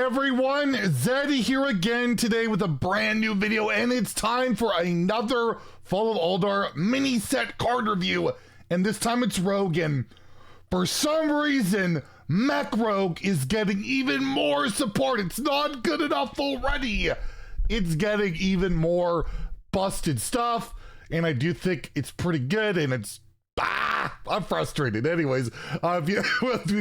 everyone, Zeddy here again today with a brand new video, and it's time for another Fall of Ulduar mini set card review, and this time it's Rogue, and for some reason, Mech Rogue is getting even more support. It's not good enough already. It's getting even more busted stuff, and I do think it's pretty good, and it's I'm frustrated. Anyways, if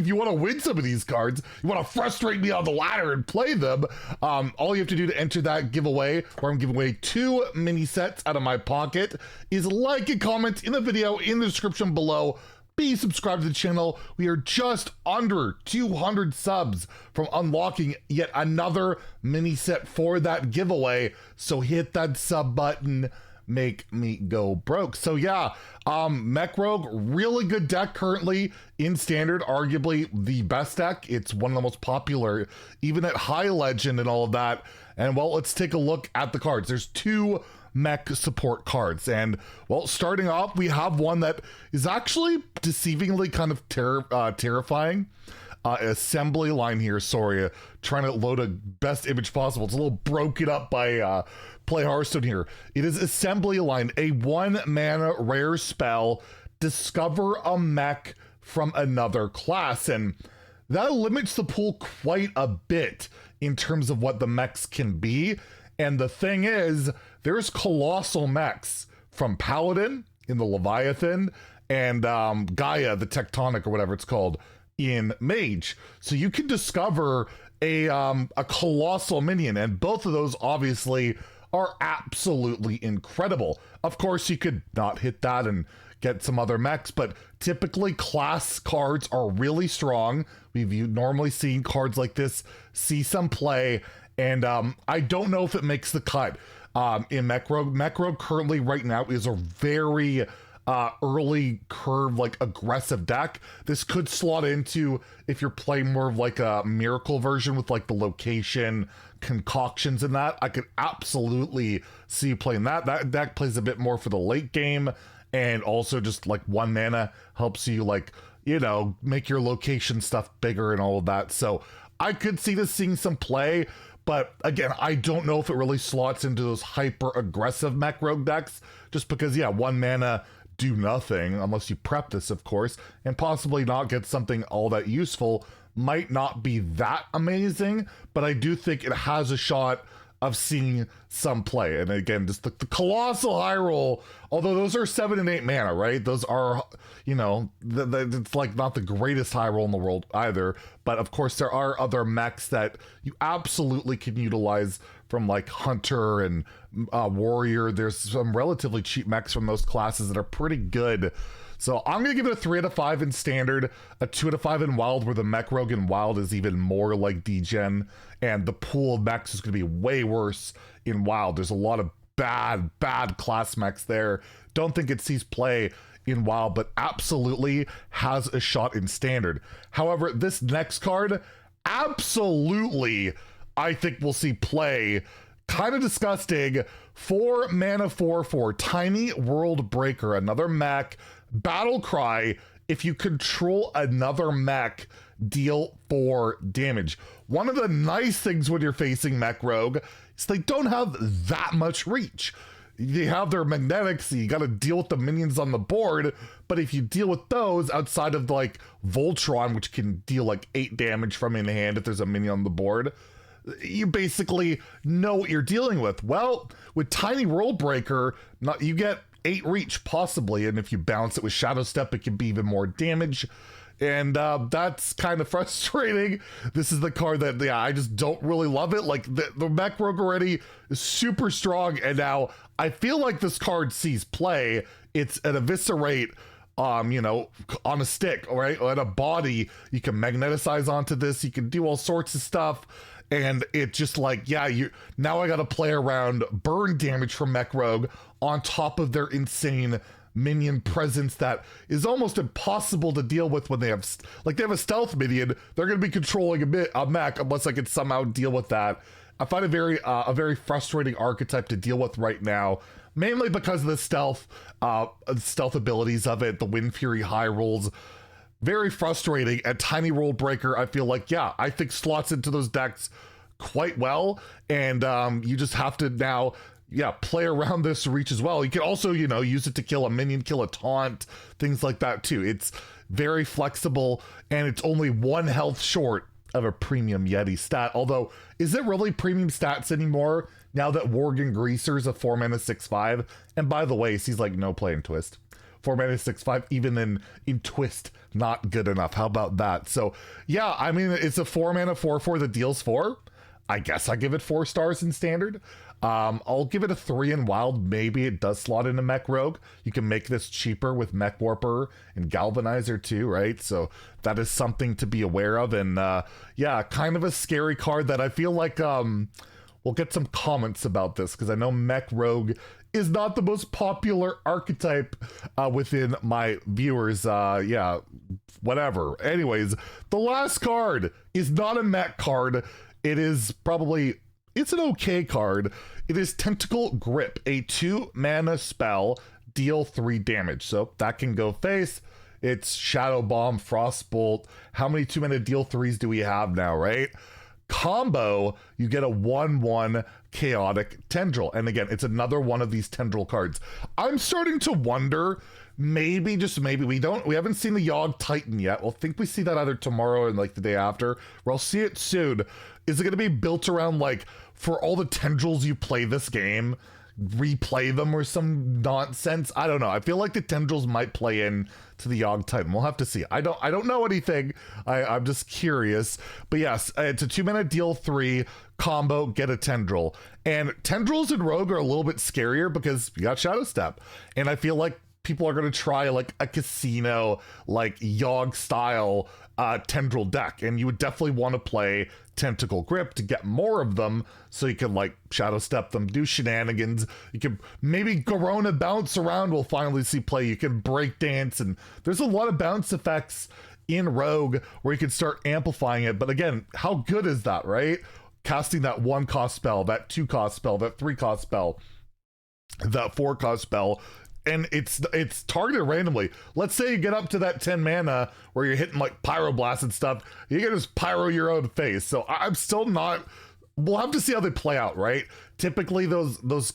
you want to win some of these cards, you want to frustrate me on the ladder and play them, all you have to do to enter that giveaway, where I'm giving away 2 mini sets out of my pocket, is like and comment in the video in the description below. Be subscribed to the channel. We are just under 200 subs from unlocking yet another mini set for that giveaway. So hit that sub button. Make me go broke. So yeah, Mech Rogue, really good deck currently in standard, arguably the best deck. It's one of the most popular, even at high legend and all of that. And well, let's take a look at the cards. There's 2 mech support cards, and well, starting off, we have one that is actually deceivingly kind of terrifying. Assembly line here, sorry, trying to load a best image possible. It's a little broken up by Play Hearthstone here. It is Assembly Line, a 1 mana rare spell, discover a mech from another class, and that limits the pool quite a bit in terms of what the mechs can be. And the thing is, there's colossal mechs from Paladin in the Leviathan and Gaia, the Tectonic or whatever it's called, in MECH. So you can discover a colossal minion, and both of those obviously are absolutely incredible. Of course, you could not hit that and get some other mechs, but typically class cards are really strong. We've normally seen cards like this see some play, and I don't know if it makes the cut in Mech Rogue. Mech Rogue currently right now is a very early curve, like aggressive deck. This could slot into if you're playing more of like a miracle version with like the location concoctions and that. I could absolutely see you playing that. That deck plays a bit more for the late game, and also just like 1 mana helps you, like, you know, make your location stuff bigger and all of that. So I could see this seeing some play, but again, I don't know if it really slots into those hyper aggressive Mech Rogue decks, just because, yeah, 1 mana do nothing unless you prep this, of course, and possibly not get something all that useful. Might not be that amazing, but I do think it has a shot of seeing some play. And again, just the colossal high roll, although those are 7 and 8 mana, right? Those are, you know, it's like not the greatest high roll in the world either. But of course, there are other mechs that you absolutely can utilize from, like Hunter and Warrior. There's some relatively cheap mechs from those classes that are pretty good. So I'm going to give it a 3 out of 5 in standard, a 2 out of 5 in wild, where the Mech Rogue in wild is even more like degen, and the pool of mechs is going to be way worse in wild. There's a lot of bad class mechs there. Don't think it sees play in wild, but absolutely has a shot in standard. However, this next card, absolutely, I think we'll see play. Kind of disgusting. 4 mana 4/4 Tiny World Breaker, another mech. Battle Cry, if you control another mech, deal 4 damage. One of the nice things when you're facing Mech Rogue is they don't have that much reach. They have their magnetics, so you got to deal with the minions on the board, but if you deal with those outside of like Voltron, which can deal like 8 damage from in hand if there's a minion on the board, you basically know what you're dealing with. Well, with Tiny World Breaker, you get 8 reach possibly, and if you balance it with Shadow Step, it can be even more damage, and that's kind of frustrating. This is the card that, yeah, I just don't really love it. Like, the Mech Rogue already is super strong, and now I feel like this card sees play. It's an Eviscerate, you know, on a stick, right, or at a body. You can magneticize onto this, you can do all sorts of stuff. And it just like, yeah, now I gotta play around burn damage from Mech Rogue on top of their insane minion presence that is almost impossible to deal with when they have, like, they have a stealth minion. They're gonna be controlling a mech unless I can somehow deal with that. I find it a very frustrating archetype to deal with right now, mainly because of the stealth abilities of it, the Wind Fury high rolls. very frustrating. And Tiny World Breaker, I feel like, yeah, I think slots into those decks quite well. And you just have to now, yeah, play around this reach as well. You can also, you know, use it to kill a minion, kill a taunt, things like that too. It's very flexible, and it's only 1 health short of a premium Yeti stat. Although, is it really premium stats anymore now that Worgen Greaser's a 4 mana 6/5? And by the way, he's like no play in Twist. 4 mana 6/5, even in Twist, not good enough. How about that? So yeah, I mean, it's a 4 mana 4/4 that deals 4. I guess I give it 4 stars in Standard. I'll give it a 3 in Wild. Maybe it does slot into Mech Rogue. You can make this cheaper with Mech Warper and Galvanizer too, right? So that is something to be aware of. And yeah, kind of a scary card that I feel like we'll get some comments about this, because I know Mech Rogue is not the most popular archetype within my viewers. Yeah, whatever. Anyways, the last card is not a Mech card. It is probably, it's an okay card. It is Tentacle Grip, a 2 mana spell, deal 3 damage. So that can go face. It's Shadow Bomb, Frostbolt. How many 2 mana deal 3s do we have now, right? Combo, you get a 1/1 Chaotic Tendril. And again, it's another one of these Tendril cards. I'm starting to wonder, maybe, just maybe, we haven't seen the Yogg Titan yet. We'll think we see that either tomorrow or like the day after, or I'll see it soon. Is it going to be built around, like, for all the tendrils you play this game, replay them or some nonsense? I don't know. I feel like the tendrils might play in to the Yogg Titan. We'll have to see. I don't know anything. I'm just curious. But yes, it's a 2 mana deal 3 combo, get a tendril. And tendrils in Rogue are a little bit scarier because you got Shadow Step. And I feel like people are going to try like a casino, like Yogg style tendril deck. And you would definitely want to play Tentacle Grip to get more of them, so you can like Shadow Step them, do shenanigans. You can maybe Garona bounce around. We'll finally see play. You can break dance, and there's a lot of bounce effects in Rogue where you can start amplifying it. But again, how good is that, right? Casting that 1 cost spell, that 2 cost spell, that 3 cost spell, that 4 cost spell, and it's targeted randomly. Let's say you get up to that 10 mana where you're hitting like Pyroblast and stuff, you can just pyro your own face. So I'm still not, we'll have to see how they play out, right? Typically those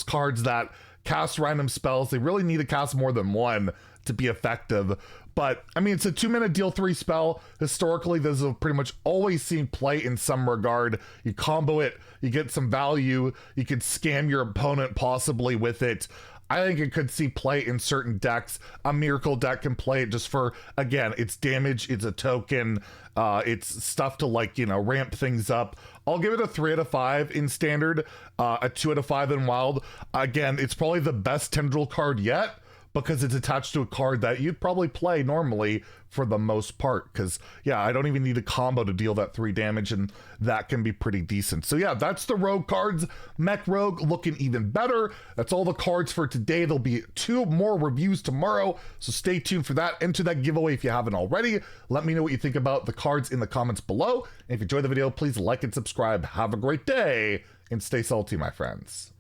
cards that cast random spells, they really need to cast more than 1 to be effective. But I mean, it's a 2 mana deal 3 spell. Historically, this have pretty much always seen play in some regard. You combo it, you get some value, you can scam your opponent possibly with it. I think it could see play in certain decks. A Miracle deck can play it just for, again, it's damage, it's a token, it's stuff to, like, you know, ramp things up. I'll give it a 3 out of 5 in Standard, a 2 out of 5 in Wild. Again, it's probably the best Tendril card yet, because it's attached to a card that you'd probably play normally for the most part. Because, yeah, I don't even need a combo to deal that 3 damage, and that can be pretty decent. So, yeah, that's the Rogue cards. Mech Rogue looking even better. That's all the cards for today. There'll be 2 more reviews tomorrow, so stay tuned for that. Enter that giveaway if you haven't already. Let me know what you think about the cards in the comments below. And if you enjoyed the video, please like and subscribe. Have a great day, and stay salty, my friends.